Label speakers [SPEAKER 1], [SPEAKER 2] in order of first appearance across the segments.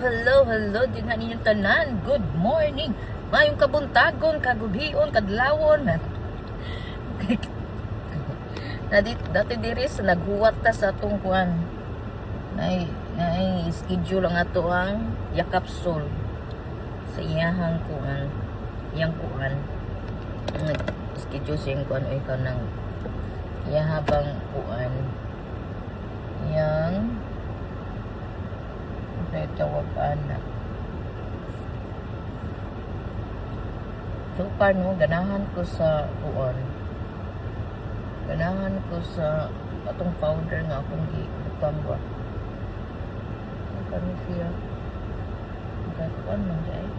[SPEAKER 1] Hello, hello din na ninyong tanan. Good morning. Mayong kabuntagon, kagubion, kadlawon. Dati diri sa naghuwat ta sa atong kuan. Nay schedule ang ato ang yakapsul sa iyahang kuan. Yang kuan. Schedule sa iyang kuan ay kanang iyahabang kuan. Yang tawag anak. So, paano, ganahan ko sa uon. Ganahan ko sa atong powder nga akong gibutang ba. Ang kano siya. Ang katuan man siya eh.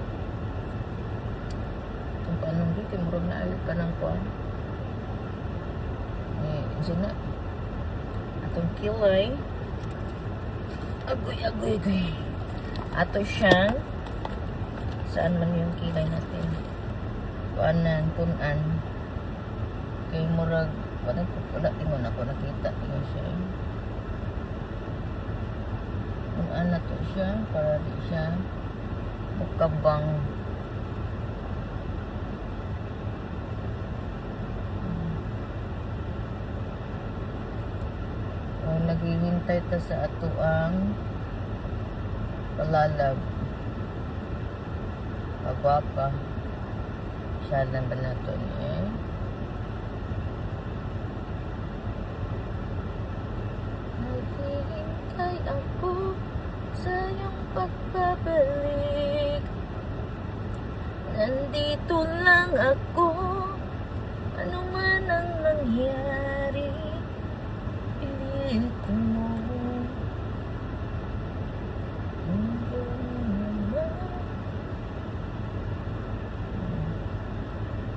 [SPEAKER 1] Ang kanong di, kimurog na alit ka ng kuan. Isa na. Atong kilay. Agoy. Ato siyang saan man yung kilay natin. Kuanan, punan. Kay murag, wala tingon ako nakita niyo siya. Punan na to siya para di siya mukabang. Naghihintay ta sa ato ang palalab pagwapa siya lang ba nato eh naghihintay ako sa iyong pagbabalik, nandito lang ako ano man ang nangyari.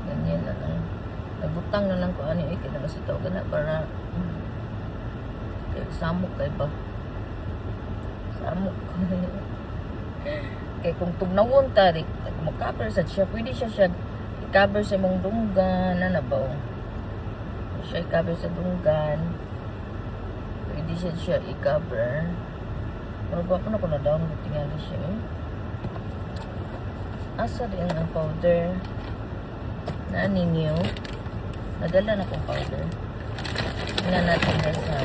[SPEAKER 1] Ganyan na lang. Nabutang na lang ko ano eh. Kinangasitaw ka na para samok kay ba? Samok. Kaya kung tugnawon tarik, mag-cover sa siya, pwede siya i-cover sa mong dunggan. Ano ba o? Siya i-cover sa dunggan. Pwede siya i-cover. Pero ba ako na kung na-download tingali siya eh. Asa din ang powder na ninyo. Nadala na kong powder. Tingnan natin na sa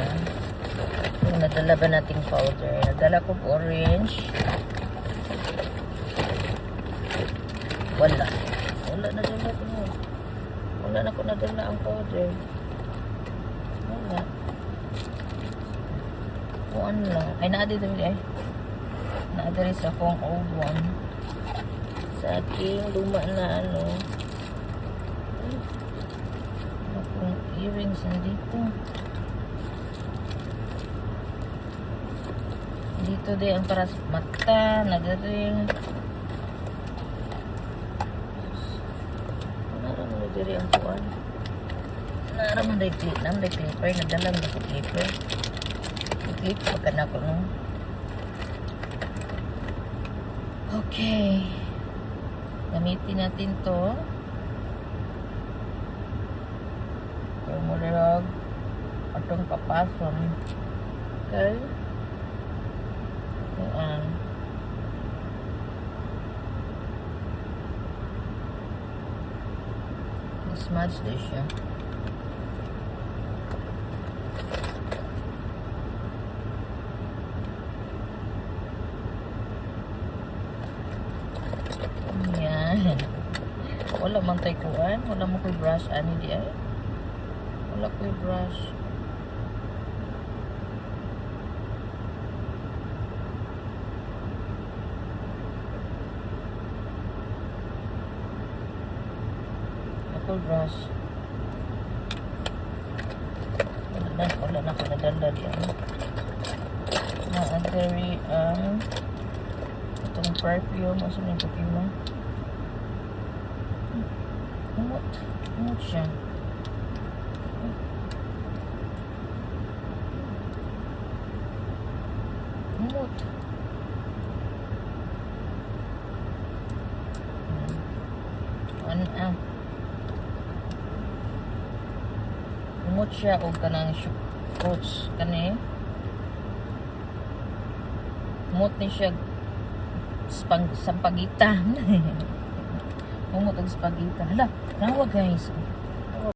[SPEAKER 1] kung nadala ba nating powder. Nadala ko orange. Wala nadala ko mo. Wala na ko nadala ang powder. Wala. Kuan lang. Ay, naadi dito eh. Naadi rin sa akong old one. Sa aking luma na ano. Akong earrings nandito. Dito din ang para sa mata. Nagaring. Naraman na diri ang kuan. Naraman na clipper. Nadalang na ko clipper. Clip pagka na ko no. Okay. Gamitin natin to. Kaya mula atong papason. Okay. Ayan. Smudge din siya. Wala man tayo kuhan. Wala mo ko'y brush. Ani di ay. Wala ko'y brush. Wala ko'y brush. Wala na ko nadala di ay. Na-adari ang itong perfume. Asa na yung perfume? Umot siya. Umot. Umot siya o kanang fruits. Kani. Umot ni siya sampagita. Mumot og spagita. Hala, nawa guys.